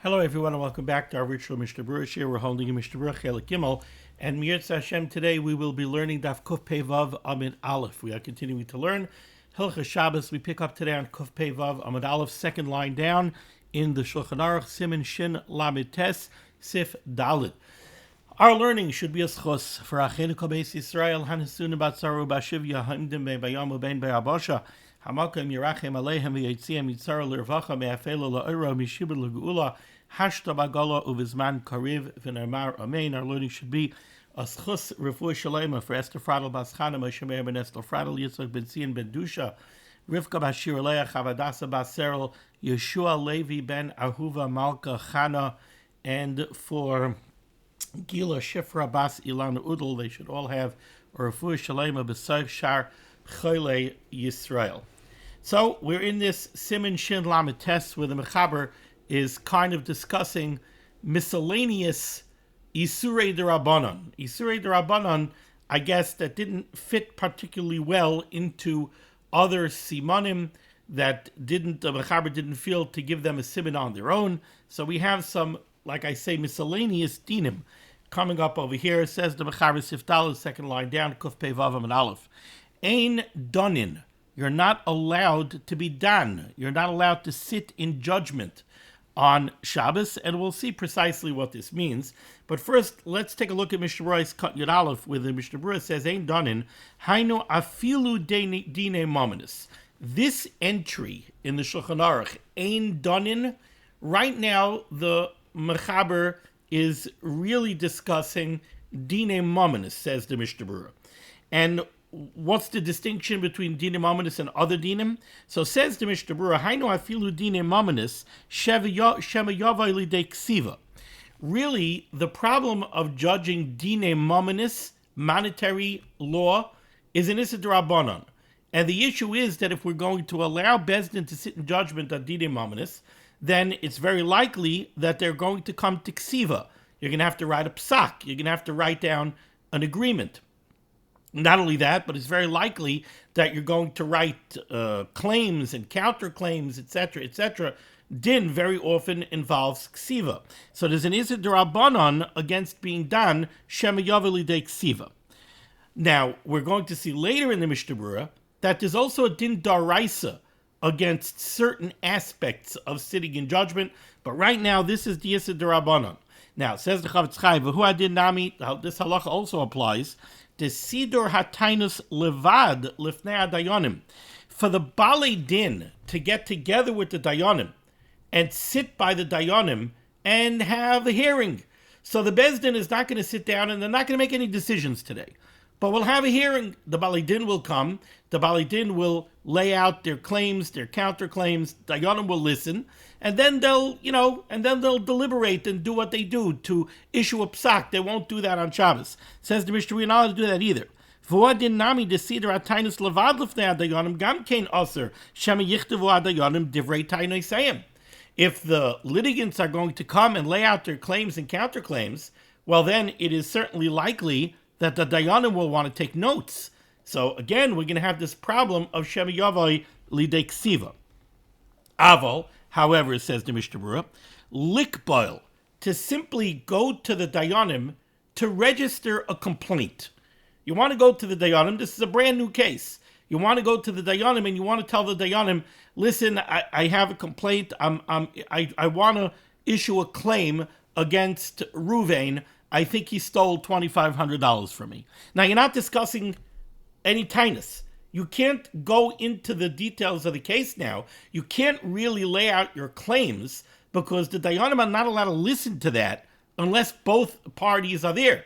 Hello, everyone, and welcome back to our virtual Mishnah Berurah here. We're holding a Mishnah Berurah Chelik Gimel, and Mirz Hashem today we will be learning Daf Kuf Pei Vav Amid Aleph. We are continuing to learn Hilchos Shabbos. We pick up today on Kuf Pei Vav Amid Aleph, second line down in the Shulchan Aruch, Siman Shin Lamed Tes Sif Dalit. Our learning should be a schos for Achenu Kol Beis Yisrael Hanesunim Batzaru Bashivya Hamdim Bein Bayamu Bein Bayabosha Hamakom Yerachem Aleichem V'Yitziam Yitzara L'Rvacha Me'afelo L'Oiro Mishibur L'Geula Hashta Bagala Uvizman Kariv V'Nermar Amen. Our learning should be a schus refuah shalema for Esther Fradel Baschana Moshe Meir Ben Esther Fradel Yitzchak Ben Zion Ben Dusha Rivka Bashir Leah Chavadasa Baserel Yeshua Levi Ben Ahuva Malka Chana, and for Gila Shifra Bas Ilan Udal, they should all have a refuah shalema b'sayv shar Chole Yisrael. So we're in this Siman Shin Lamed Tes where the Mechaber is kind of discussing miscellaneous Isurei D'Rabbanan. Isurei D'Rabbanan, I guess, that didn't fit particularly well into other simanim that the Mechaber didn't feel to give them a siman on their own. So we have some, like I say, miscellaneous dinim coming up over here. It says the Mechaber Sifdal, second line down, Kuf Pei Vav Amid Aleph. Ein donin. You're not allowed to be dan. You're not allowed to sit in judgment on Shabbos, and we'll see precisely what this means. But first, let's take a look at Mishnah Berurah's Kat Yud Aleph, where the Mishnah Berurah says, Ein donin, hainu afilu dine mominus. This entry in the Shulchan Aruch, Ein donin, right now the Mechaber is really discussing dine mominus, says the Mishnah Berurah. And what's the distinction between dinim mominus and other dinim? So says the Mishnah Berurah, Hainu afilu dinim mominus shema yavai lidei ksiva. Really, the problem of judging dinim mominus, monetary law, is an issa d'Rabbanan. And the issue is that if we're going to allow Bezdin to sit in judgment on dinim mominus, then it's very likely that they're going to come to ksiva. You're going to have to write a psak. You're going to have to write down an agreement. Not only that, but it's very likely that you're going to write claims and counterclaims, etc., etc. Din very often involves ksiva. So there's an Issa D'Rabbanan against being done, Shema Yaveli de ksiva. Now, we're going to see later in the Mishnah Berurah that there's also a Din Daraisa against certain aspects of sitting in judgment, but right now this is the Issa D'Rabbanan. Now, says the Chavetz Chaim, V'hu adin nami, this halacha also applies, the Sidor Hatainus Levad Lifnei Dayanim. For the Balei Din to get together with the Dayanim and sit by the Dayanim and have a hearing. So the Bezdin is not going to sit down and they're not going to make any decisions today. But we'll have a hearing. The Balei Din will come. The Balei Din will lay out their claims, their counterclaims. Dayanim will listen. And then they'll deliberate and do what they do to issue a psak. They won't do that on Shabbos. Says the Mishnah, we're not allowed to do that either. If the litigants are going to come and lay out their claims and counterclaims, well then it is certainly likely that the Dayanim will want to take notes. So again, we're going to have this problem of Shema Yavai Lidei Ksiva. Aval, however, says the Mishnah Berurah, likboil, to simply go to the Dayanim to register a complaint. You want to go to the Dayanim, this is a brand new case. You want to go to the Dayanim and you want to tell the Dayanim, listen, I have a complaint, I want to issue a claim against Ruvain. I think he stole $2,500 from me. Now, you're not discussing any tinus. You can't go into the details of the case now. You can't really lay out your claims because the Dayanim are not allowed to listen to that unless both parties are there.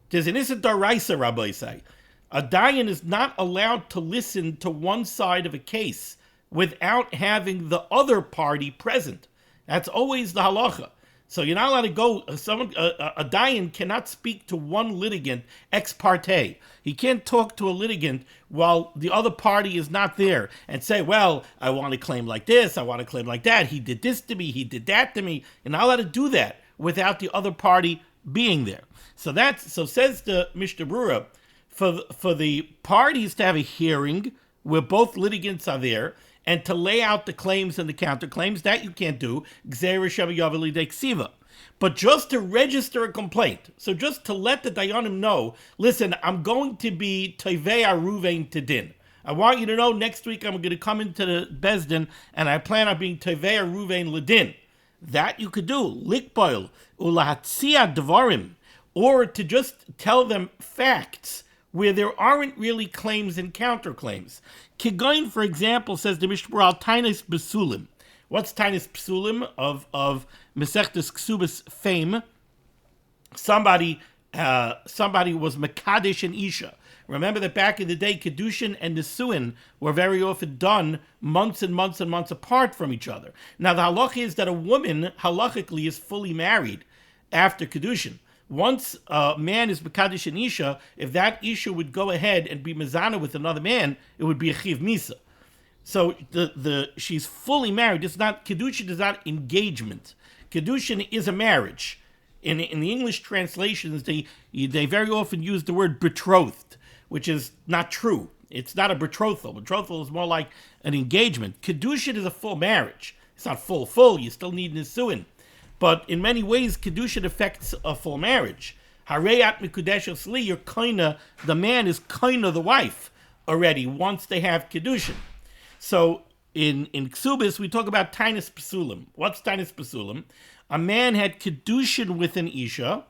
There's an Issa Daraisa, Rabbi say. A Dayan is not allowed to listen to one side of a case without having the other party present. That's always the halacha. So you're not allowed to go, a Dayan cannot speak to one litigant ex parte. He can't talk to a litigant while the other party is not there and say, well, I want to claim like this, I want to claim like that, he did this to me, he did that to me. You're not allowed to do that without the other party being there. So says the Mishnah Berurah, for the parties to have a hearing where both litigants are there, and to lay out the claims and the counterclaims. That you can't do. But just to register a complaint, so just to let the Dayanim know, listen, I'm going to be Tovei Ruvain to din. I want you to know next week I'm going to come into the Bezdin and I plan on being Tovei Ruvain Ledin. That you could do. Likboil, Ulahatzia Devarim, or to just tell them facts where there aren't really claims and counterclaims. Kigoin, for example, says the Mishnah Berurah, Tainis Besulim. What's Tainis Besulim of Mesechtes Ksubas fame? Somebody was Mekadesh and Isha. Remember that back in the day, Kedushin and Nisuin were very often done months and months and months apart from each other. Now, the halacha is that a woman, halachically, is fully married after Kedushin. Once a man is Mekadesh and Isha, if that Isha would go ahead and be Mezana with another man, it would be a Chiv Misa. So she's fully married. It's not, Kedushin is not engagement. Kedushin is a marriage. In the English translations, they very often use the word betrothed, which is not true. It's not a betrothal. Betrothal is more like an engagement. Kedushin is a full marriage. It's not full. You still need nisuin. But in many ways, Kedushin affects a full marriage. Hareyat mikudeshes li, you're kinda, the man is kinda the wife already once they have Kedushin. So in Ksubis, we talk about Tainis Pesulim. What's Tainis Pesulim? A man had Kedushin with an Isha,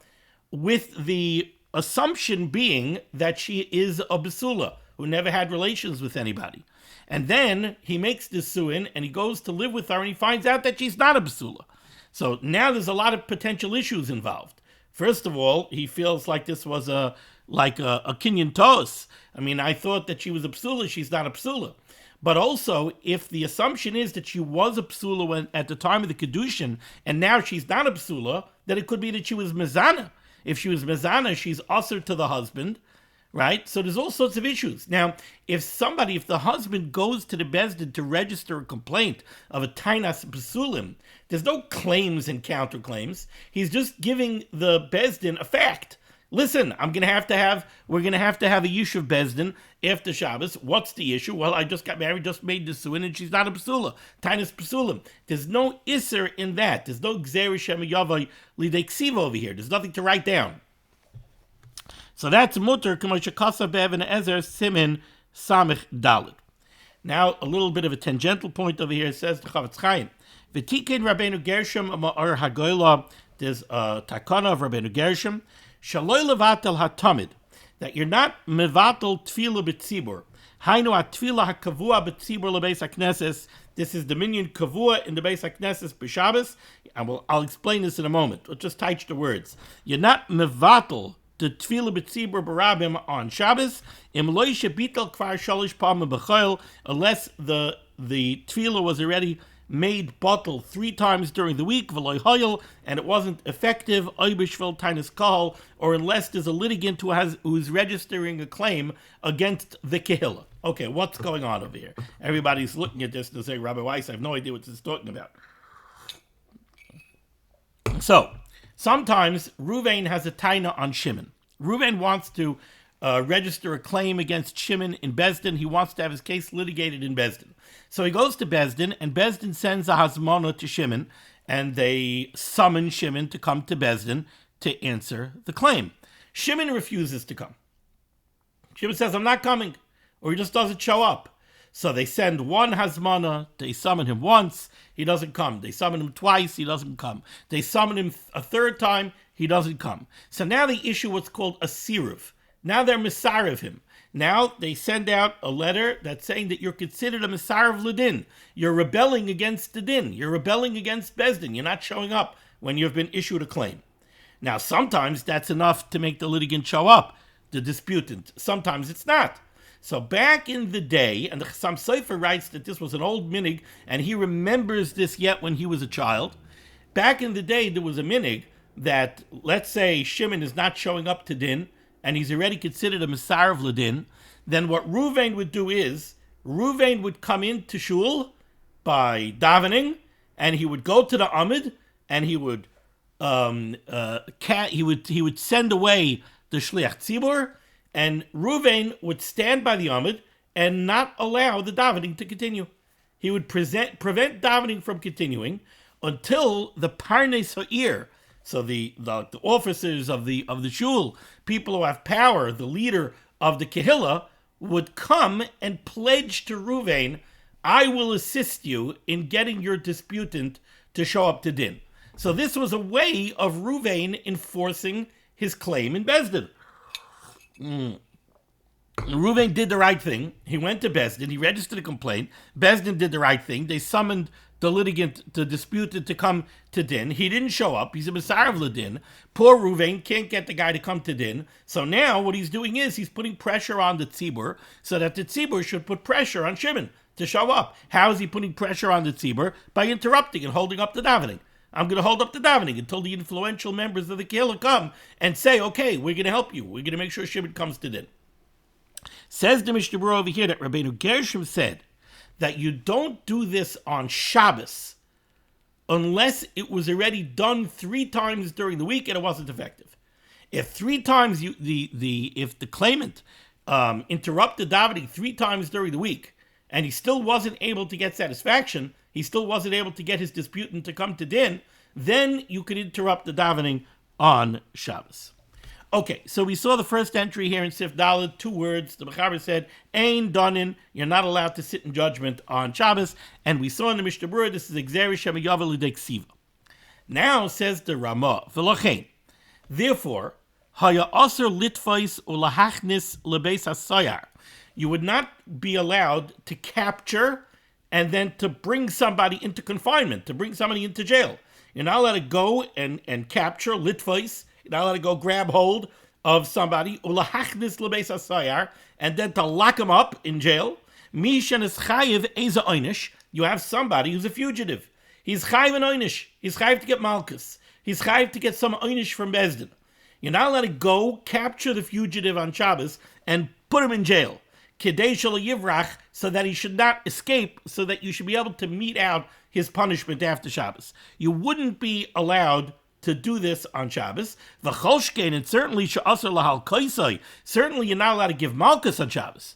with the assumption being that she is a Besula, who never had relations with anybody. And then he makes Nisuin, and he goes to live with her, and he finds out that she's not a Besula. So now there's a lot of potential issues involved. First of all, he feels like this was a Kinyan Tos. I mean, I thought that she was a Psula, she's not a Psula. But also, if the assumption is that she was a Psula at the time of the Kedushin, and now she's not a Psula, then it could be that she was Mezana. If she was Mezana, she's usher to the husband, right? So there's all sorts of issues. Now, if the husband goes to the Bezdin to register a complaint of a Tainas Psulim, there's no claims and counterclaims. He's just giving the Bezdin a fact. Listen, we're going to have to have a Yishuv Bezdin after Shabbos. What's the issue? Well, I just got married, just made Nisuin, and she's not a Psula. Tainas Psulim. There's no Isser in that. There's no Gzeri Shem Yavai Lidei Ksiva over here. There's nothing to write down. So that's Mutter, K'moshe Kasav Be'evan Ezer Siman Samich Dalit. Now, a little bit of a tangential point over here. It says the Chavetz Chaim, V'tikin Rabbeinu Gershom Ma'or Hagoyla, there's a takana of Rabbeinu Gershom, Shaloi levatel hatamid, that you're not mevatel tefillah b'tzibur. Hainu ha-tefillah ha-kavua b'tzibur lebeis ha-knesses. This is the minyan kavua in the beis ha-knesses b'Shabbos. I'll explain this in a moment. Let's just touch the words. You're not mevatel the tefillah b'tzibur b'rabim on Shabbos. Im lo shebitel kvar shalish pa'amim b'chol, unless the tefillah was already made bottle 3 times during the week, and it wasn't effective, or unless there's a litigant who's registering a claim against the Kehillah. Okay, what's going on over here? Everybody's looking at this and saying, Rabbi Weiss, I have no idea what this is talking about. So, sometimes Ruvain has a taina on Shimon. Ruvain wants to register a claim against Shimon in Bezdin. He wants to have his case litigated in Bezdin. So he goes to Bezdin, and Bezdin sends a hazmana to Shimon, and they summon Shimon to come to Bezdin to answer the claim. Shimon refuses to come. Shimon says, I'm not coming, or he just doesn't show up. So they send one hazmana, they summon him once, he doesn't come. They summon him twice, he doesn't come. They summon him a 3rd time, he doesn't come. So now they issue what's called a siruv. Now they're Mesarev him. Now they send out a letter that's saying that you're considered a Mesarev Ledin. You're rebelling against the din. You're rebelling against Bezdin. You're not showing up when you've been issued a claim. Now, sometimes that's enough to make the litigant show up, the disputant. Sometimes it's not. So back in the day, and the Chassam Sofer writes that this was an old minig, and he remembers this yet when he was a child. Back in the day, there was a minig that, let's say, Shimon is not showing up to din, and he's already considered a Mesarev Ledin, then what Ruvain would do is, Ruvain would come into shul by davening, and he would go to the Amid, and he would send away the Shliach Tzibur, and Ruvain would stand by the Amid and not allow the davening to continue. he would prevent davening from continuing until the Parnes Ha'ir, so the officers of the shul, people who have power, the leader of the Kehillah, would come and pledge to Ruvain, I will assist you in getting your disputant to show up to din. So this was a way of Ruvain enforcing his claim in Bezdin. Ruvain did the right thing. He went to Bezdin. He registered a complaint. Bezdin did the right thing. They summoned the litigant, the disputant, to come to din. He didn't show up. He's a Messiah of Ladin. Poor Ruvain can't get the guy to come to din. So now what he's doing is he's putting pressure on the tzibur so that the tzibur should put pressure on Shimon to show up. How is he putting pressure on the tzibur? By interrupting and holding up the davening. I'm going to hold up the davening until the influential members of the Kehillah come and say, okay, we're going to help you. We're going to make sure Shimon comes to din. Says the Mishnah Berurah over here that Rabbeinu Gershom said that you don't do this on Shabbos unless it was already done 3 times during the week and it wasn't effective. If 3 times if the claimant interrupted davening 3 times during the week and he still wasn't able to get satisfaction, he still wasn't able to get his disputant to come to din, then you could interrupt the davening on Shabbos. Okay, so we saw the first entry here in Sif Daled, 2 words. The Mechaber said, Ein Donin, you're not allowed to sit in judgment on Shabbos. And we saw in the Mishnah Berurah, this is Exeri Shem Yavel Lidei Ksiva. Now, says the Ramah, V'lochein, therefore, Haya Aser Litvais Ulahachnis Lebeis HaSayar, you would not be allowed to capture and then to bring somebody into confinement, to bring somebody into jail. You're not allowed to go and capture Litvais. You're not allowed to go grab hold of somebody, ulahachnis lebeis hasayar, and then to lock him up in jail. Mishan is chayiv eza oynish. You have somebody who's a fugitive. He's chayiv an oynish. He's chayiv to get malchus. He's chayiv to get some oynish from Bezdin. You're not allowed to go capture the fugitive on Shabbos and put him in jail. Kedei shelo yivrach, so that he should not escape, so that you should be able to mete out his punishment after Shabbos. You wouldn't be allowed to do this on Shabbos. V'cholshkein, and certainly she'aser lahal kaisai. Certainly you're not allowed to give malchus on Shabbos.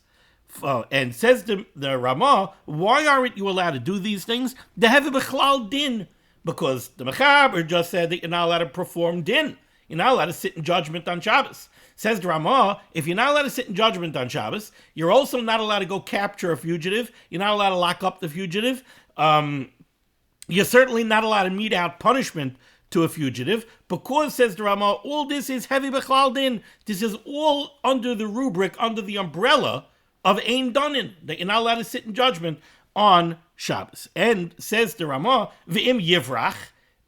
And says the Ramah, why aren't you allowed to do these things? The heavy b'chlal din, because the Mechaber just said that you're not allowed to perform din. You're not allowed to sit in judgment on Shabbos. Says the Ramah, if you're not allowed to sit in judgment on Shabbos, you're also not allowed to go capture a fugitive. You're not allowed to lock up the fugitive. You're certainly not allowed to mete out punishment to a fugitive, because, says the Ramah, all this is heavy b'chlal din. This is all under the rubric, under the umbrella of ein donin, that you're not allowed to sit in judgment on Shabbos. And says the Ramah, v'im yivrach,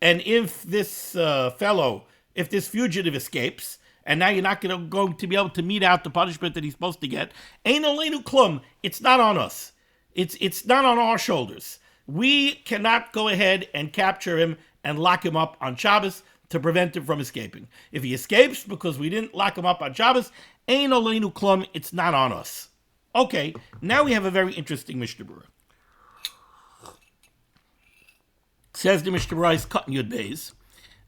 and if this if this fugitive escapes, and now you're not going to be able to mete out the punishment that he's supposed to get, ein aleinu klum, it's not on us. It's not on our shoulders. We cannot go ahead and capture him and lock him up on Shabbos to prevent him from escaping. If he escapes because we didn't lock him up on Shabbos, ein aleinu klum, it's not on us. Okay, now we have a very interesting Mishnah Berurah. Says the Mishnah Berurah is cutting Yud Beis,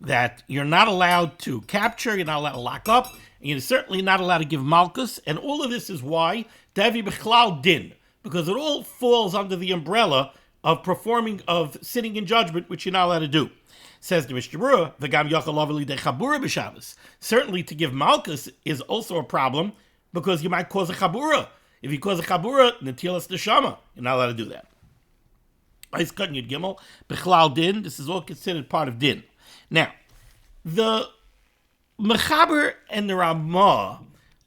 that you're not allowed to capture, you're not allowed to lock up, and you're certainly not allowed to give malchus, and all of this is why? Devi b'chlal din, because it all falls under the umbrella of sitting in judgment, which you're not allowed to do. Says the Mishnah Berurah, v'gam yochel avli de chabura b'Shabbos. Certainly to give malchus is also a problem, because you might cause a chabura. If you cause a chabura, netilas neshama, you're not allowed to do that. Ice cutting Yud Gimel, b'chlal din, this is all considered part of din. Now, the Mechaber and the Ramah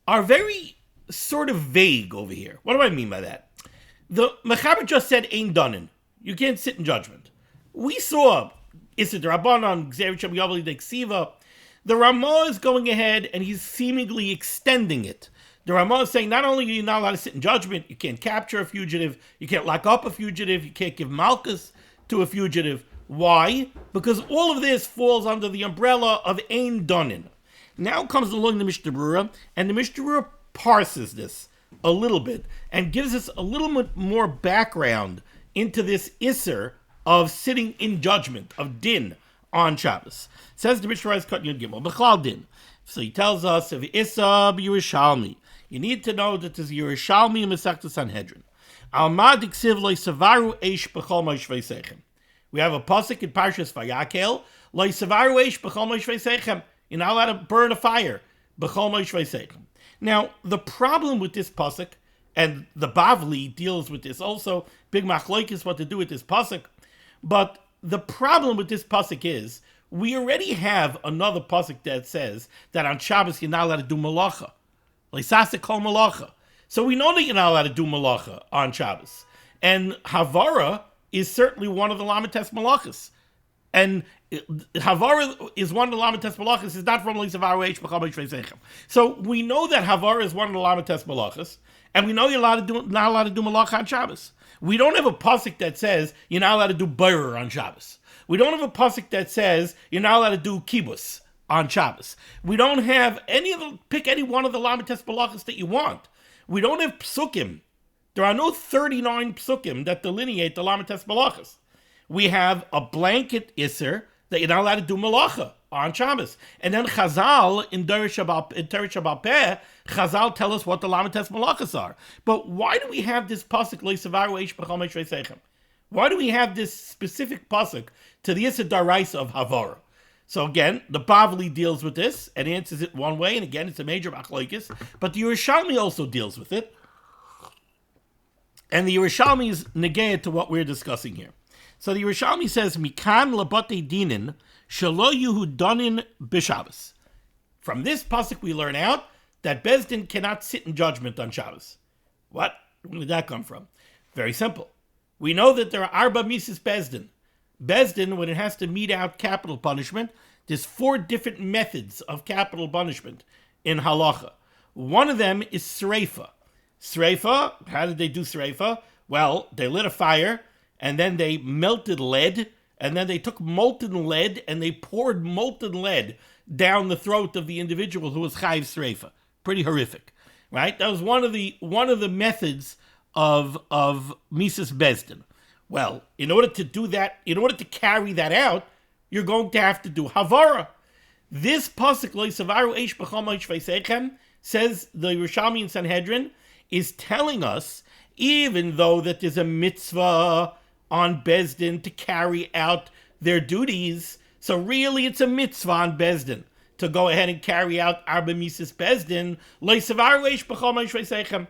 are very sort of vague over here. What do I mean by that? The Mechaber just said ein donin. You can't sit in judgment. We saw Isid Rabbanon, Gzeri Shem Yavel Lidei Ksiva. The Ramah is going ahead and he's seemingly extending it. The Ramah is saying not only are you not allowed to sit in judgment, you can't capture a fugitive, you can't lock up a fugitive, you can't give malchus to a fugitive. Why? Because all of this falls under the umbrella of ein donin. Now comes along the Mishnah Berurah, and the Mishnah Berurah parses this a little bit and gives us a little bit more background into this isser of sitting in judgment, of din, on Shabbos. Says the Mishnah Berurah cut Yud Gimel, b'chlal din. So he tells us, if issa b'Yerushalmi, you need to know that there's Yerushalmi in Masechta Sanhedrin. Alma diksiv lo savaru eish b'chol moishvei sechem. We have a pasuk in Parshas Vayakel, lo savaru eish b'chol moishvei sechem. You're not allowed to burn a fire. B'chol moishvei sechem. Now, the problem with this pasuk, and the Bavli deals with this also, big machlokes what to do with this pasuk, but the problem with this pasuk is, we already have another pasuk that says that on Shabbos you're not allowed to do malacha. Leisasek kol malacha. So we know that you're not allowed to do malacha on Shabbos. And Havara is certainly one of the lamites malachas. And Havara is one of the lamites malachas. It's not from Leisavaru Eish B'chol Moishvei Sechem. So we know that Havara is one of the lamites malachas, and we know you're not allowed to do malacha on Shabbos. We don't have a pasuk that says you're not allowed to do Berurah on Shabbos. We don't have a pasuk that says you're not allowed to do kibbutz on Shabbos. We don't have pick any one of the lamites malachas that you want. We don't have psukim. There are no 39 psukim that delineate the lamites malachas. We have a blanket isser that you're not allowed to do malacha on Shabbos. And then Chazal, in Dirshu Peh, Chazal tell us what the lamites malachas are. But why do we have this pasuk, Leisavaru Eish B'chol Moishvei Sechem? Why do we have this specific pasuk to the isser daraisa of Havara? So again, the Bavli deals with this and answers it one way, and again, it's a major machlokes. But the Yerushalmi also deals with it. And the Yerushalmi is negayah to what we're discussing here. So the Yerushalmi says, Mikan labate dinin shelo yuhu danin b'Shabbos. From this pasuk we learn out that Bezdin cannot sit in judgment on Shabbos. What? Where did that come from? Very simple. We know that there are arba mises Bezdin. Bezdin, when it has to mete out capital punishment, there's 4 different methods of capital punishment in halacha. One of them is sreifa. Sreifa, how did they do sreifa? Well, they lit a fire, and then they melted lead, and then they took molten lead, and they poured molten lead down the throat of the individual who was chayiv sreifa. Pretty horrific, right? That was one of the methods of Mises Bezdin. Well, in order to do that, in order to carry that out, you're going to have to do Havara. This pasuk, Leisavaru Eish B'chol Moishvei Sechem, says the Yerushalmi in Sanhedrin, is telling us, even though that there's a mitzvah on Bezdin to carry out their duties, so really it's a mitzvah on Bezdin to go ahead and carry out Arba Mises Bezdin, Leisavaru Eish B'chol Moishvei Sechem.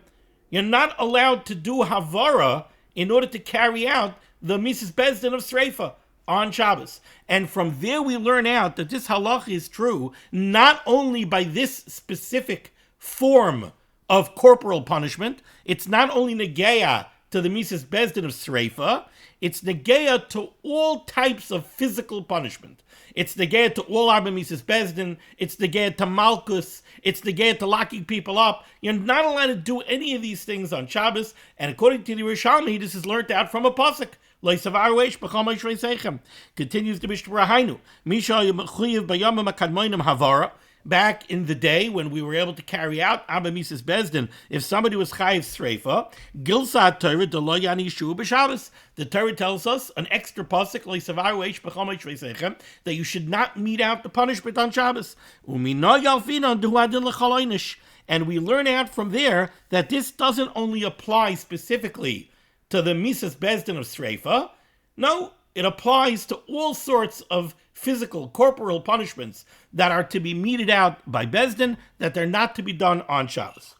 You're not allowed to do Havara in order to carry out the Mises Bezdin of Sreifa on Shabbos. And from there we learn out that this halacha is true not only by this specific form of corporal punishment, it's not only negeya to the Mises Bezdin of Sreifa, it's negeya to all types of physical punishment. It's negeya to all Arba Mises Bezdin, it's negeya to Malkus, it's negeya to locking people up. You're not allowed to do any of these things on Shabbos, and according to the Yerushalmi, this is learned out from a pasuk. Leisavaru Eish B'chol Moishvei Sechem. Continues the Mishnah Berurah. Misha Yemechuyev B'yamim HaKadmonim Havara. Back in the day when we were able to carry out Abba Mises Bezdin, if somebody was chayiv sreifa, Gilsa HaTorah D'lo Yani Yishu B'Shabbos. The Torah tells us an extra pasuk Leisavaru Eish B'chol Moishvei Sechem that you should not mete out the punishment on Shabbos. Umino Yalfina D'hu Adin L'chol Einish. And we learn out from there that this doesn't only apply specifically to the Mises Bezdin of Sreifa. No, it applies to all sorts of physical, corporal punishments that are to be meted out by Bezdin, that they're not to be done on Shabbos.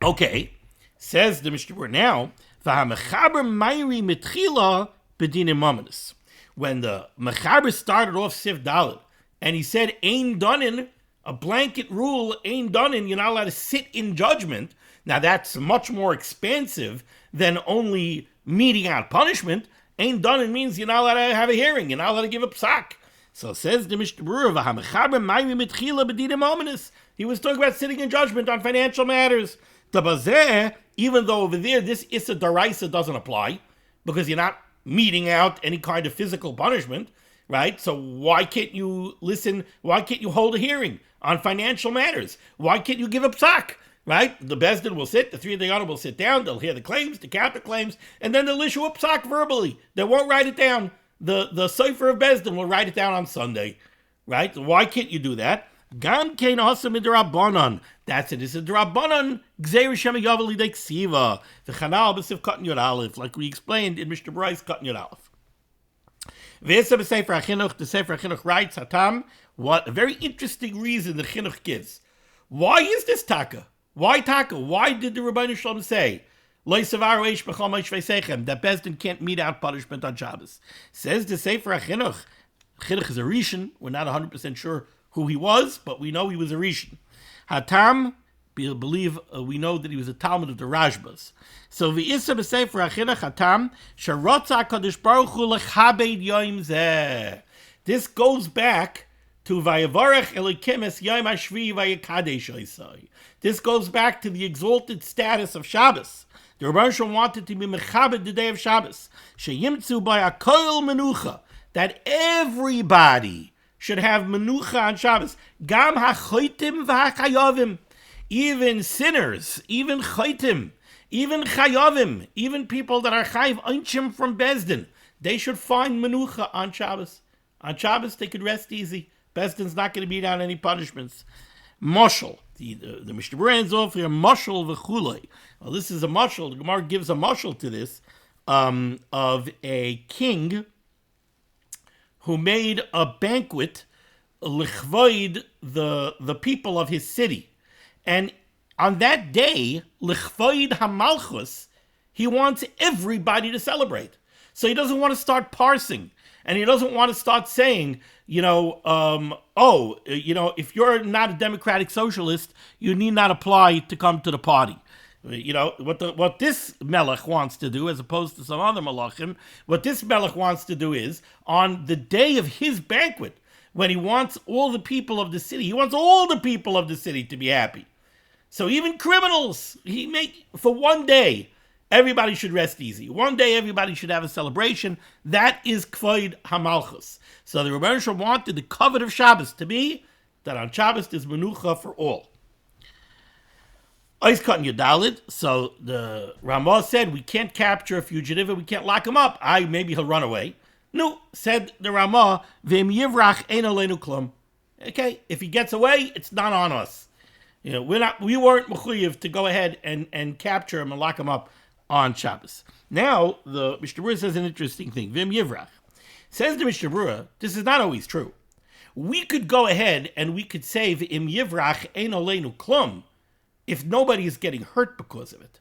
Okay, says the Mishnah Berurah now, V'hamechaber mayri mitchila b'dinim mominus. When the Mechaber started off Sif Dalet, and he said, Ein Donin, a blanket rule, Ein Donin, you're not allowed to sit in judgment. Now that's much more expansive than only meting out punishment. Ain't done, it means you're not allowed to have a hearing, you're not allowed to give a psak. So says the Mishnah Berurah, he was talking about sitting in judgment on financial matters. Even though over there this Issa Daraisa doesn't apply, because you're not meting out any kind of physical punishment, right? So why can't you listen, why can't you hold a hearing on financial matters? Why can't you give a psak? Right? The Bezdin will sit, the 3 Dayanim will sit down, they'll hear the claims, the counterclaims, and then they'll issue a psak verbally. They won't write it down. The Sefer of Bezdin will write it down on Sunday. Right? Why can't you do that? Gam kein also midrabanan. That's it. It's a drabanan. Gzeir shem yavel lidei ksiva. The chanal b'sif cotton yod aleph, like we explained in Mishnah Berurah cotton yod aleph. V'esa b'sefer HaChinuch, the Sefer HaChinuch writes, Hatam, what a very interesting reason the Chinuch gives. Why is this taka? Why taka? Why did the Rebbeinu Shalom say, Lo yisavaru eish b'chol ma'ishvei sechem, that Bezdin can't mete out punishment on Shabbos? Says the Sefer HaChinuch, Chinuch is a Rishon, we're not 100% sure who he was, but we know he was a Rishon. Hatam, we know that he was a Talmud of the Rashbas. So v'isa b'sefer HaChinuch Hatam, sherotza HaKadosh Baruch Hu lechabed yom zeh. This goes back to Vayavarech Elokim es Yom HaShvi Vayikadesh Osai. This goes back to the exalted status of Shabbos. The Rebbeinu Shalom wanted to be mechabed the day of Shabbos. Sheyimtzu by a koil menucha, that everybody should have menucha on Shabbos. Gam hachoitim v'hachayovim. Even sinners, even chaitim, even chayovim, even people that are chayiv einchim from Bezdin, they should find menucha on Shabbos. On Shabbos, they could rest easy. Bezdin's not going to beat out any punishments. Moshel, the Mishnah Berurah ends off here, moshel v'chulei. Well, this is a moshel. The Gemara gives a moshel to this of a king who made a banquet lichvoid the people of his city. And on that day, lichvoid hamalchus, he wants everybody to celebrate. So he doesn't want to start parsing. And he doesn't want to start saying, if you're not a democratic socialist, you need not apply to come to the party. What this melech wants to do, as opposed to some other melechim, what this melech wants to do is, on the day of his banquet, when he wants all the people of the city, he wants all the people of the city to be happy. So even criminals, for one day, everybody should rest easy. One day, everybody should have a celebration. That is Kvoid HaMalchus. So the Rebbeinu Shalom wanted the covet of Shabbos to be that on Shabbos there's menucha for all. Ois Katan Yudalid. So the Ramah said, we can't capture a fugitive and we can't lock him up. Maybe he'll run away. No, said the Ramah, V'im yivrach ein aleinu klum. Okay, if he gets away, it's not on us. We weren't mechuyev to go ahead and capture him and lock him up on Shabbos. Now, the Mishnah Berurah says an interesting thing. V'im yivrach. Says the Mishnah Berurah, this is not always true. We could go ahead and we could say V'im yivrach ein aleinu klum if nobody is getting hurt because of it.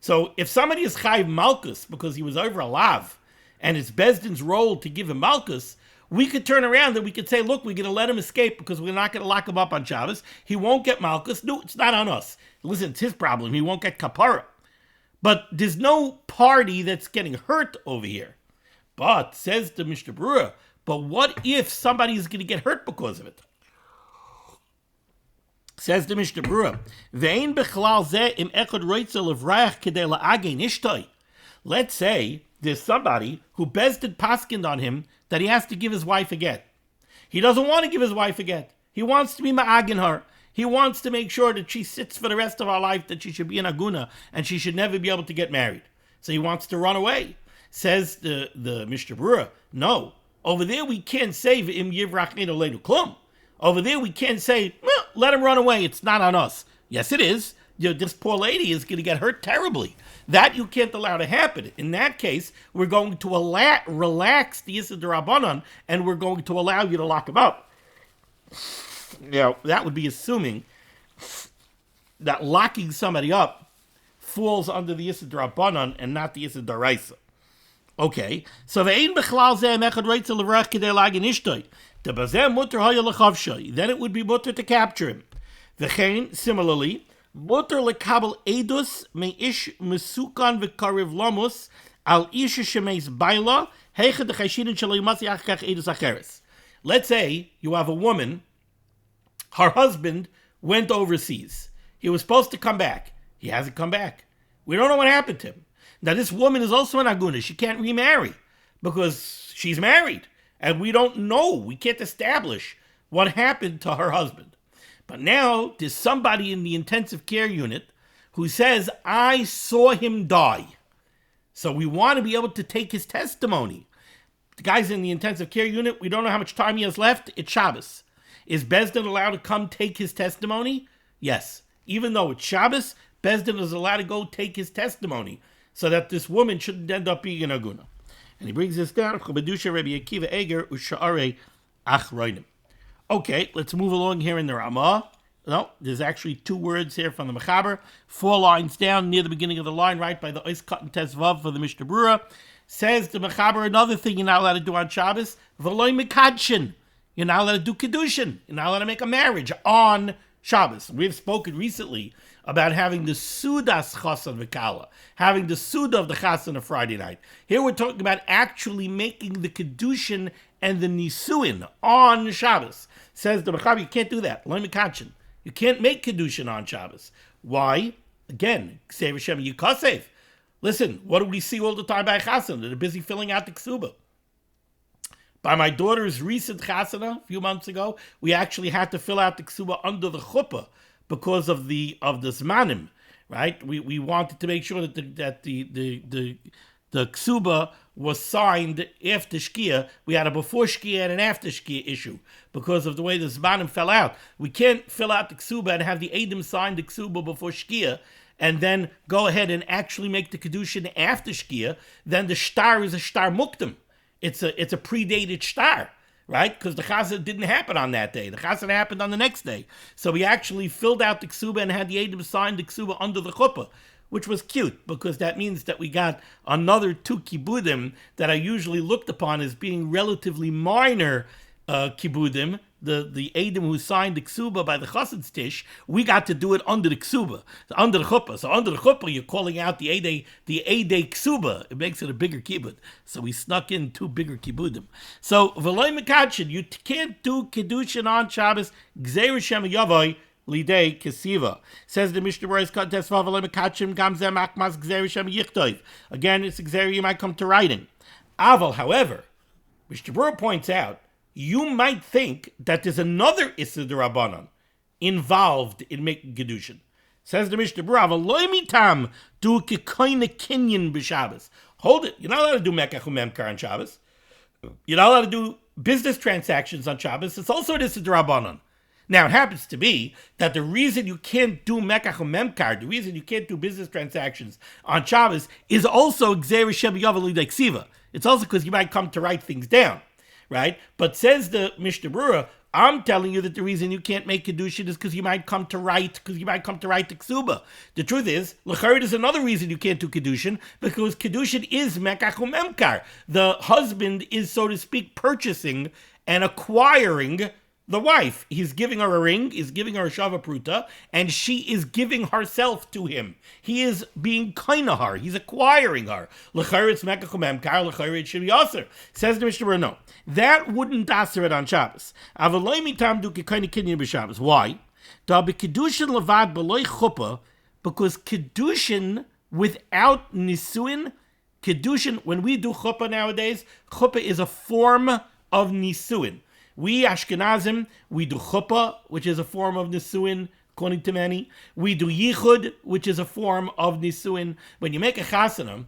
So if somebody is chayiv malchus because he was over a lav, and it's Bezdin's role to give him malchus, we could turn around and we could say, look, we're going to let him escape because we're not going to lock him up on Shabbos. He won't get malchus. No, it's not on us. Listen, it's his problem. He won't get kapara. But there's no party that's getting hurt over here. But, says the Mishnah Berurah, but what if somebody is going to get hurt because of it? Says the Mishnah Berurah, Ve'ein bechlal zeh im echad roitzel of rayach kedei la'agei nishtoi. Let's say there's somebody who Bezdin paskind on him that he has to give his wife a get. He doesn't want to give his wife a get. He wants to be ma'agin her. He wants to make sure that she sits for the rest of her life, that she should be an aguna, and she should never be able to get married. So he wants to run away. Says the Mishnah Berurah, no. Over there we can't say v'im yivrach ein aleinu klum. Over there we can't say, well, let him run away. It's not on us. Yes, it is. This poor lady is going to get hurt terribly. That you can't allow to happen. In that case, we're going to relax the Yisud Rabbanon, and we're going to allow you to lock him up. Now, that would be assuming that locking somebody up falls under the Yisud Rabbanon and not the Yisud Daraisa. Okay, so then it would be mutter to capture him. Similarly, mutter lekabel edus meish mesukan v'kariv lomus al isha shemeis baila heicha dechashinin shelo yimasi achkach edus acheres. Let's say you have a woman, her husband went overseas. He was supposed to come back. He hasn't come back. We don't know what happened to him. Now this woman is also an aguna. She can't remarry because she's married. And we don't know. We can't establish what happened to her husband. But now there's somebody in the intensive care unit who says, I saw him die. So we want to be able to take his testimony. The guy's in the intensive care unit. We don't know how much time he has left. It's Shabbos. Is Bezdin allowed to come take his testimony? Yes. Even though it's Shabbos, Bezdin is allowed to go take his testimony so that this woman shouldn't end up being an aguna. And he brings this down. Okay, let's move along here in the Ramah. No, there's actually 2 words here from the Mechaber. 4 lines down near the beginning of the line, right by the Ois Katan Tes Vav for the Mishnah Berurah. Says the Mechaber, another thing you're not allowed to do on Shabbos, V'loi Mekadshin. You're not allowed to do Kedushin. You're not allowed to make a marriage on Shabbos. We've spoken recently about having the Sudas Chasan V'Kala, having the Suda of the Chasan of Friday night. Here we're talking about actually making the Kedushin and the Nisuin on Shabbos. Says the Mechaber, you can't do that. Loi Mekadshin. You can't make Kedushin on Shabbos. Why? Again, Ksev Hashem Yikasev. Listen, what do we see all the time by Chasan? They're busy filling out the Ksuba. By my daughter's recent Chasana, a few months ago, we actually had to fill out the Ksuba under the Chuppah because of the Zmanim, right? We wanted to make sure that the Ksuba was signed after Shkia. We had a before Shkia and an after Shkia issue because of the way the Zmanim fell out. We can't fill out the Ksuba and have the Eidim sign the Ksuba before Shkia and then go ahead and actually make the Kedushin after Shkia. Then the Shtar is a Shtar Muktim. It's a predated Shtar, right? Because the Chazan didn't happen on that day. The Chazan happened on the next day. So we actually filled out the Ksuba and had the Eidim sign the Ksuba under the Chuppah, which was cute because that means that we got another 2 kibudim that are usually looked upon as being relatively minor kibudim. The Eidim who signed the Ksuba by the Chassid's Tish, we got to do it under the Ksuba, under the Chuppah. So under the Chuppah, you're calling out the Eidei Ksuba. It makes it a bigger kibud. So we snuck in 2 bigger kibudim. So V'loi Mekadshin, you can't do Kedushin on Shabbos. Gzeir Shem Yavoy Lidei Kesiva. Says the Mishnah Berurah Katan Tes Vav V'loi Mekadshin Gamzeh Makmas Gzeir Shem Yichtov. Again, it's Gzeir you might come to writing. Aval, however, Mishnah Berurah points out, you might think that there's another Issa D'Rabbanan involved in making Kedushin. Says the Mishnah Berurah, "V'loi mitam du k'koine kinyan b'Shabbos." Hold it, you're not allowed to do Mekach u'Memkar on Shabbos. You're not allowed to do business transactions on Shabbos. It's also an Issa D'Rabbanan. Now, it happens to be that the reason you can't do Mekach u'Memkar, the reason you can't do business transactions on Shabbos, is also Gzeir Shem Yavel Lidei Ksiva. It's also because you might come to write things down. Right? But says the Mishnah Berurah, I'm telling you that the reason you can't make Kedushin is because you might come to write the Ksuba. The truth is, L'charid is another reason you can't do Kedushin, because Kedushin is Mekach u'Memkar. The husband is, so to speak, purchasing and acquiring the wife. He's giving her a ring, he's giving her a shava pruta, and she is giving herself to him. He is being kaina her, he's acquiring her. L'charid it's Mekach u'Memkar, L'charid it should be aser. Says the Mishnah Berurah, no. That wouldn't aser it on Shabbos. Avaloi mitam du k'kaini kinyan b'Shabbos. Why? Da b'kedushin levad b'loi chuppah, because kedushin without nisuin, kedushin, when we do chuppah nowadays, chuppah is a form of nisuin. We Ashkenazim, we do chuppah, which is a form of nisuin, according to many. We do yichud, which is a form of nisuin. When you make a chasana,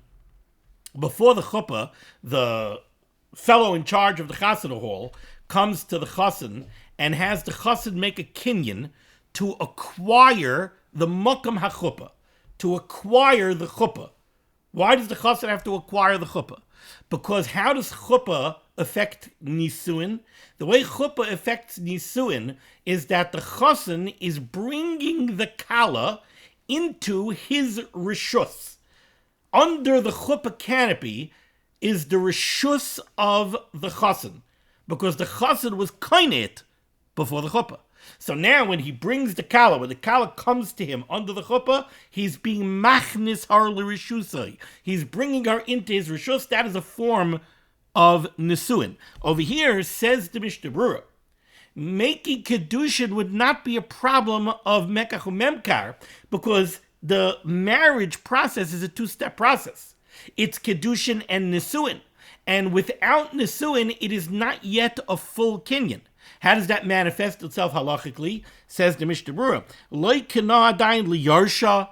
before the chuppah, the fellow in charge of the chasana hall comes to the chasan and has the chasan make a kinyan to acquire the makam hachuppah, to acquire the chuppah. Why does the chasan have to acquire the chuppah? Because how does chuppah affect nisuin? The way chuppah affects nisuin is that the chasan is bringing the kala into his rishus. Under the chuppah canopy is the rishus of the chasan, because the chasan was kainet before the chuppah. So now when he brings the kala, when the kala comes to him under the chuppah, he's being machnis har l'rishusai. He's bringing her into his rishus. That is a form of nisuin. Over here, says the Mishnah Berurah, making kedushin would not be a problem of mekach u'memkar, because the marriage process is a 2-step process. It's kedushin and nisuin. And without nisuin, it is not yet a full kinyan. How does that manifest itself halachically? Says the Mishnah Berurah, Loi kana adayin liyarsha,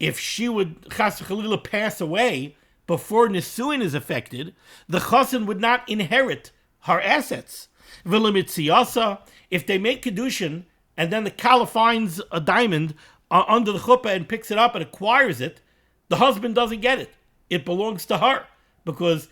if she would chas v'chalila pass away before nisuin is affected, the chasan would not inherit her assets. V'lemitziyasa, if they make kedushin and then the kala finds a diamond under the chuppah and picks it up and acquires it, the husband doesn't get it. It belongs to her, because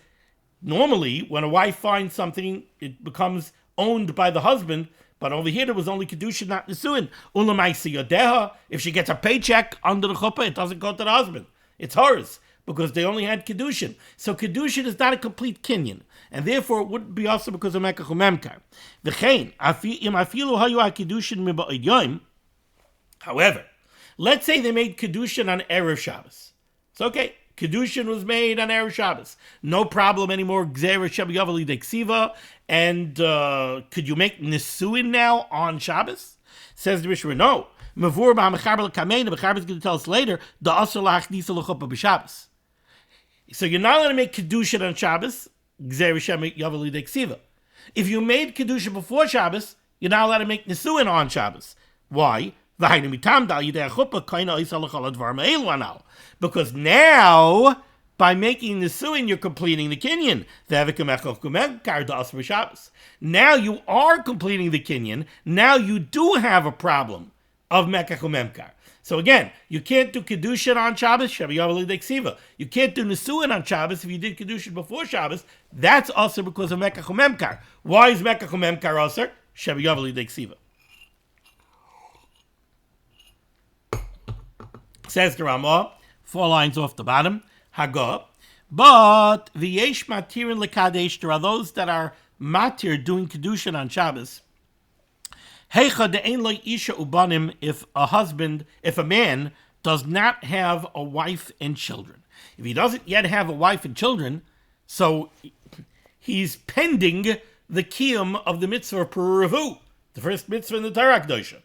normally when a wife finds something, it becomes owned by the husband. But over here, there was only kedushin, not nesuin. Ulamaisi yodeha. If she gets a paycheck under the chuppah, it doesn't go to the husband. It's hers, because they only had kedushin. So kedushin is not a complete kinyan, and therefore it wouldn't be also because of mekach umemkar. V'chein im afilu hayu kedushin miba'id yom. However, let's say they made kedushin on erev Shabbos. It's okay. Kedushin was made on Erev Shabbos. No problem anymore. Gzera Sheb Yavali Deksiva. And could you make Nisuin now on Shabbos? Says the Mishnah, no. Mavur Ba'amachabel Kamein. The Mechaber is going to tell us later. The Asr La'achnisa L'chuppah B'Shabbos. So you're not allowed to make Kedushin on Shabbos. Gzera Sheb Yavali Deksiva. If you made Kedushin before Shabbos, you're not allowed to make Nisuin on Shabbos. Why? Because now, by making the suin, you're completing the kinyan. Now you are completing the kinyan. Now you do have a problem of mekach umemkar. So again, you can't do kedushin on Shabbos. You can't do nesuin on Shabbos if you did kedushin before Shabbos. That's also because of mekach umemkar. Why is mekach umemkar also? Says the Ramah, 4 lines off the bottom, Haga. But the yesh matirin lekadesh, there are those that are matir doing kedushin on Shabbos. Heicha de'ein lo isha ubanim, if a man does not have a wife and children. If he doesn't yet have a wife and children, so he's pending the kiyum of the mitzvah of Peruravu, the first mitzvah in the Torah Kedosha.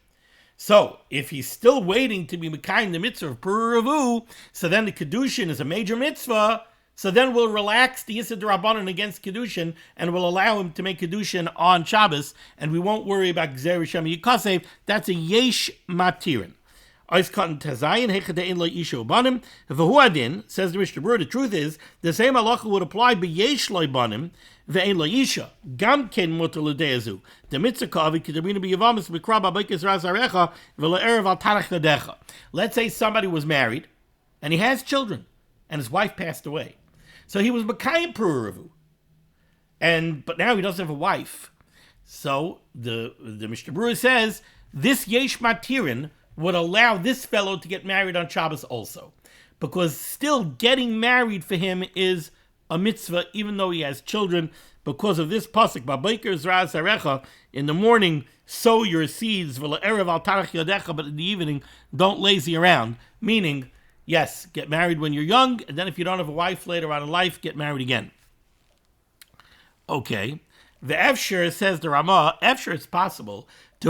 So, if he's still waiting to be mekayim the mitzvah of Peruravu, so then the Kedushin is a major mitzvah, so then we'll relax the Yisad Rabbanan against Kedushin, and we'll allow him to make Kedushin on Shabbos, and we won't worry about Gzer Shem Yikasev. That's a Yesh Matirin. Says the Mishnah Berurah, the truth is, the same halacha would apply b'yesh loy banim ve'ein lo isha. Gam ken mutar l'deyazu. The mitzvah kavi k'derina b'yavamis b'kra b'abaykas razarecha v'la'erev al tarach nadecha. Let's say somebody was married, and he has children, and his wife passed away. So he was mekayim Peruravu. But now he doesn't have a wife. So the Mishnah Berurah says, this yesh matirin would allow this fellow to get married on Shabbos also. Because still getting married for him is a mitzvah, even though he has children, because of this pasuk, Ba'bayker Zraz Harecha, in the morning, sow your seeds, V'la'erev al tarach yodecha, but in the evening, don't lazy around. Meaning, yes, get married when you're young, and then if you don't have a wife later on in life, get married again. Okay. The Efsher, says the Ramah, Efsher, it's possible. It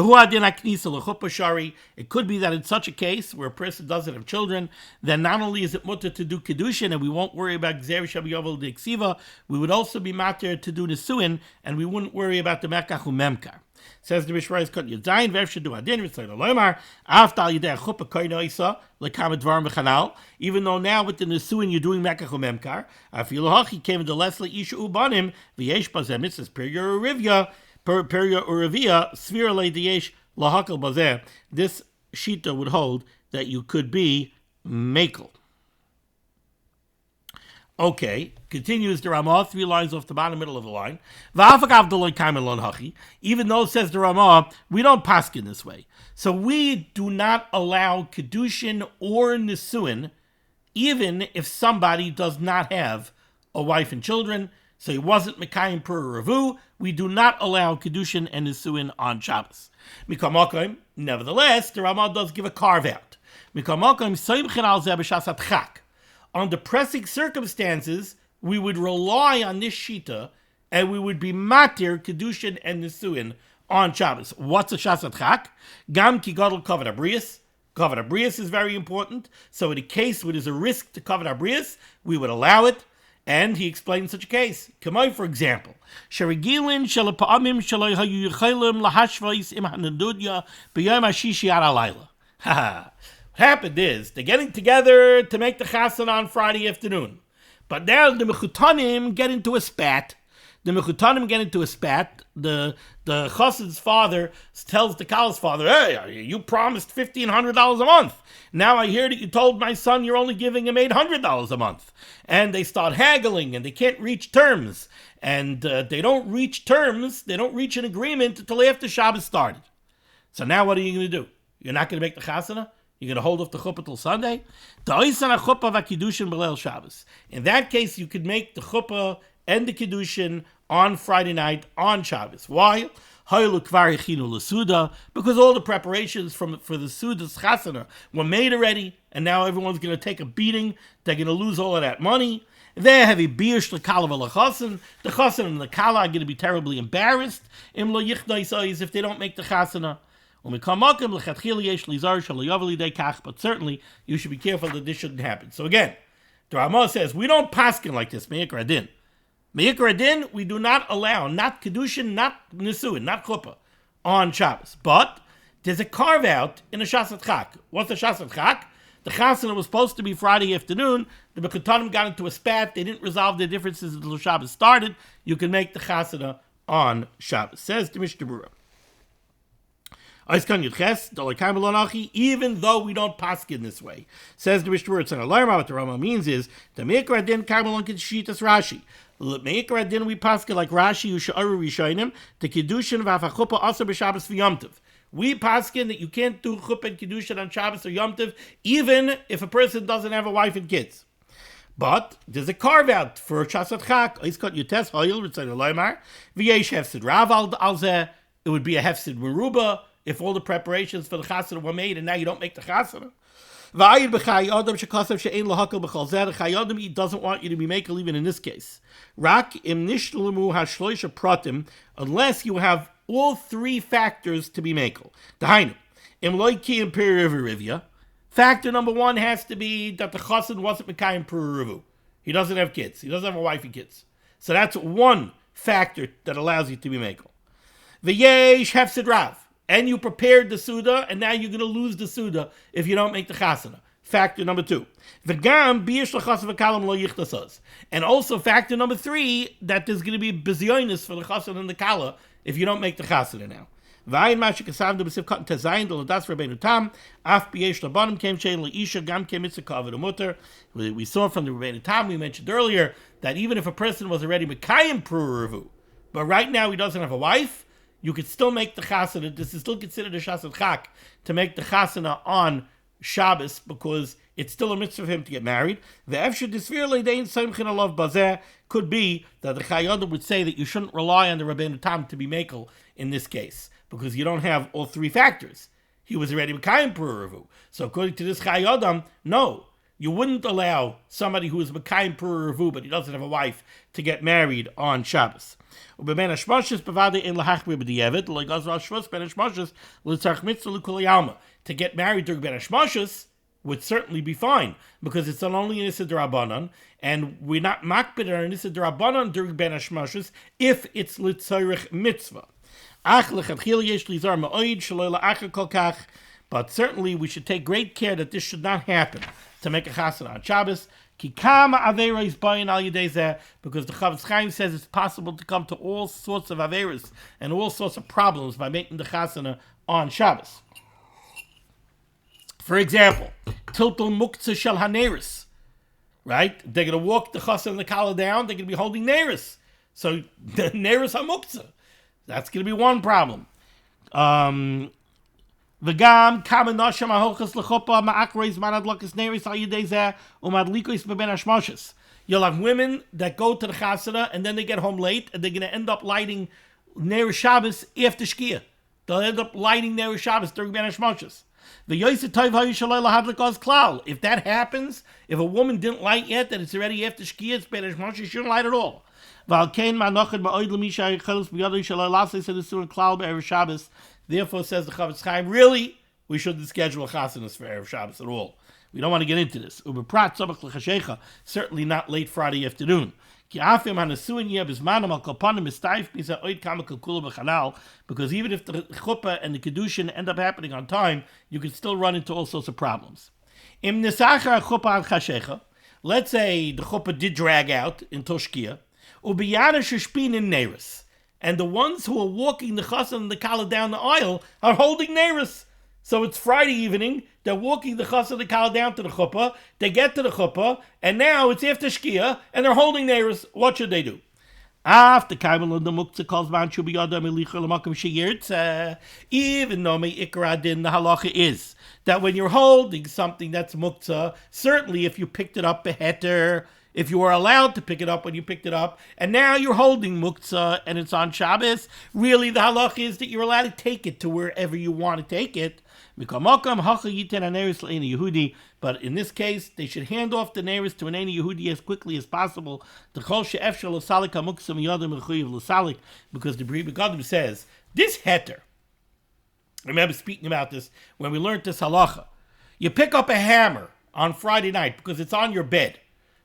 could be that in such a case where a person doesn't have children, then not only is it mutter to do kedushin, and we won't worry about gzer shel yovel deksiva, we would also be matter to do nesuin, and we wouldn't worry about the mekach umemkar. Says the Mishnah Berurah, Yadayin v'efsher du adin v'tzayla loymar aftal yidei chuppah koino isa lekam dvarim v'chanal. Even though now with the nesuin you're doing mekach umemkar, afilu hachi came to lesle isha ubanim v'yesh bazeh mitzvahs perya urivya. Peria Uravia, Svira Le Diesh, Lahakal Bazeh. This Shita would hold that you could be Makel. Okay, continues the Ramah, 3 lines off the bottom, middle of the line. Even though, says the Ramah, we don't paskin this way. So we do not allow Kedushin or Nisuin, even if somebody does not have a wife and children. So he wasn't Mekayim Peruravu. We do not allow Kedushin and Nisuin on Shabbos. Mikamakim, nevertheless, the Ramah does give a carve out. Mikamakim soimchen al zeh b'shas hatchak. Under pressing circumstances, we would rely on this shita, and we would be matir Kedushin and Nisuin on Shabbos. What's a shas hatchak? Gam ki gadol kavod abrius. Kavod abrius is very important. So in a case where there's a risk to kavod abrius, we would allow it. And he explained such a case. Kamai, for example, Sherigilin Shalapamim Shalayu Yechelim Lahashvais Im Hanadudya B'Yom Hashishi Ad Alayla. What happened is they're getting together to make the chasan on Friday afternoon. But now the Mechutanim get into a spat The Mechutanim get into a spat. The chassid's father tells the Kala's father, hey, you promised $1,500 a month. Now I hear that you told my son you're only giving him $800 a month. And they start haggling, and they can't reach terms. And they don't reach terms, they don't reach an agreement until after Shabbos started. So now what are you going to do? You're not going to make the chasana? You're going to hold off the chuppah till Sunday? In that case, you could make the chuppah and the kiddushin on Friday night on Shabbos. Why? Because all the preparations for the Suda's chasana were made already, and now everyone's going to take a beating. They're going to lose all of that money. They have a biush l'kala v'l'chasen. The chasen and the kala are going to be terribly embarrassed if they don't make the chasana. But certainly, you should be careful that this shouldn't happen. So again, the Ramah says, we don't paskin like this, me'ikar adin. Me'ikar adin, we do not allow, not kedushin, not nisuin, not chuppah, on Shabbos. But there's a carve-out in a shasat chak. What's a shasat chak? The chasana was supposed to be Friday afternoon. The Mechutanim got into a spat. They didn't resolve their differences until Shabbos started. You can make the chasana on Shabbos. Says the Mishnah Berurah. Even though we don't paskin this way, says the Mishnah Berurah, what the Rama means is the meikar adin karmelon k'shitas Rashi. Meikar adin we paskin like Rashi u'sha'aru rishonim the kiddushin v'afachupa also b'Shabbos v'yomtiv. We paskin that you can't do chuppah and kiddushin on Shabbos or yomtiv, even if a person doesn't have a wife and kids. But there's a carve out for shasat chak. It would be a hefsid meruba if all the preparations for the chasana were made and now you don't make the chasana. The Chayyim doesn't want you to be makel even in this case. Unless you have all three factors to be makel. Factor number one has to be that the chassan wasn't mekayim pruruvu. He doesn't have kids. He doesn't have a wife and kids. So that's one factor that allows you to be makel. V'yesh hefsid rav. And you prepared the Suda, and now you're going to lose the Suda if you don't make the Chasana. Factor number two. And also factor number three, that there's going to be bezionis for the Chasana and the Kala if you don't make the Chasana now. We saw from the Rebbeinu Tam, we mentioned earlier, that even if a person was already Mekayim Pruruvu, but right now he doesn't have a wife, you could still make the chasana. This is still considered a shasat chak to make the chasana on Shabbos because it's still a mitzvah for him to get married. The efshir disfir leidein seimchin alav bazeh could be that the Chayyim would say that you shouldn't rely on the Rebbeinu Tam to be makel in this case because you don't have all three factors. He was already mekayim pruruvu. So according to this Chayyim, no, you wouldn't allow somebody who is mekayim pruruvu but he doesn't have a wife to get married on Shabbos. To get married during Ben Hashmashos would certainly be fine because it's only an Issa D'Rabbanan, and we're not makbid on an Issa D'Rabbanan during Ben Hashmashos if it's L'tzorech Mitzvah. But certainly we should take great care that this should not happen to make a chasana on Shabbos. Because the Chavetz Chaim says it's possible to come to all sorts of averos and all sorts of problems by making the chasana on Shabbos. For example, tiltul muktzah shel haneris, right? They're going to walk the chasana and the kala down. They're going to be holding neris, so the neris hamuktzah. That's going to be one problem. V'gam kamen nasham ahochas lechopa ma'akreis manadlokas neris ayidezeh umadlikois beben hashmashos. You'll have women that go to the chasana and then they get home late and they're going to end up lighting neris Shabbos after shkia. They'll end up lighting neris Shabbos during ben hashmashos. If that happens, if a woman didn't light yet, that it's already after shkia, it's ben hashmashos, she shouldn't light at all. Therefore, says the Chavetz Chaim, really, we shouldn't schedule chasanas for Erev Shabbos at all. We don't want to get into this. Certainly not late Friday afternoon. Because even if the chuppah and the kedushin end up happening on time, you can still run into all sorts of problems. Let's say the chuppah did drag out until shkia. Ubiyana sheshpin in Neris. And the ones who are walking the chassan and the kala down the aisle are holding Neris. So it's Friday evening, they're walking the chassan and the kala down to the chuppah, they get to the chuppah, and now it's after Shkia, and they're holding Neris. What should they do? After Kaimel and the Muktzah calls man Shubiyada Melicha Lamakum Shiyirtza, even though me Ikradin, the halacha is that when you're holding something that's Muktzah, certainly if you picked it up beheter, if you were allowed to pick it up when you picked it up, and now you're holding Muktzah and it's on Shabbos, really the halacha is that you're allowed to take it to wherever you want to take it. But in this case, they should hand off the neris to an Eini Yehudi as quickly as possible. Because the Bri Begadim says, this heter, I remember speaking about this when we learned this halacha. You pick up a hammer on Friday night because it's on your bed.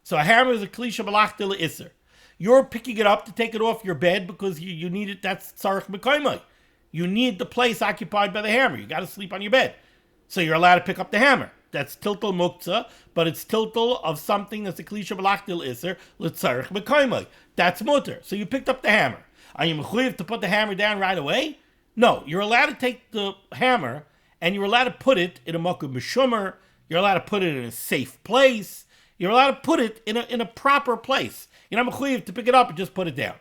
So a hammer is a klisha balachtil iser. You're picking it up to take it off your bed because you need it, that's tzarech mekaymai. You need the place occupied by the hammer. You got to sleep on your bed. So you're allowed to pick up the hammer. That's tiltal muktzah, but it's tiltal of something that's a klisha balachtil iser, l'tzarech mekaymai. That's mutter. So you picked up the hammer. Are you mechuyev to put the hammer down right away? No. You're allowed to take the hammer and you're allowed to put it in a makom meshumer. You're allowed to put it in a safe place. You're allowed to put it in a proper place. You're not mechuyev to pick it up and just put it down.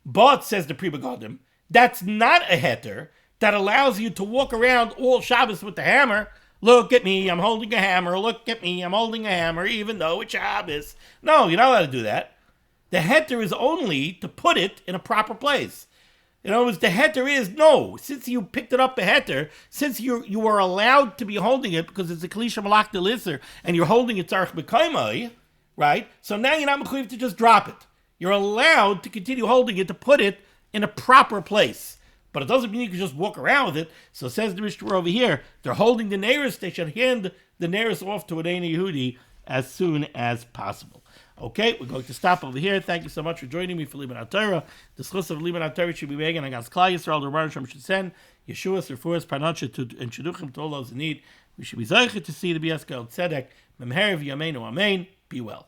But, says the Pri Begadim, that's not a heter that allows you to walk around all Shabbos with the hammer. Look at me, I'm holding a hammer. Look at me, I'm holding a hammer, even though it's Shabbos. No, you're not allowed to do that. The heter is only to put it in a proper place. In other words, the heter is, no, since you picked it up a heter, since you are allowed to be holding it because it's a klisha malach delisser, and you're holding it tzarech b'kaimai, right? So now you're not mechuyev to just drop it. You're allowed to continue holding it, to put it in a proper place. But it doesn't mean you can just walk around with it. So it says the Mishnah over here, they're holding the neris, they should hand the neris off to an Eini Yehudi as soon as possible. Okay, we're going to stop over here. Thank you so much for joining me for limud HaTorah. The schus of limud HaTorah should be megan against Klal Yisrael, the Rebbe Shem should send Yeshua's, Refuah's, Parnacha, and Shidduchim to all those in need. We should be zeicher to see the B'yaskal Tzedek, Memher V'yameinu Amen. Be well.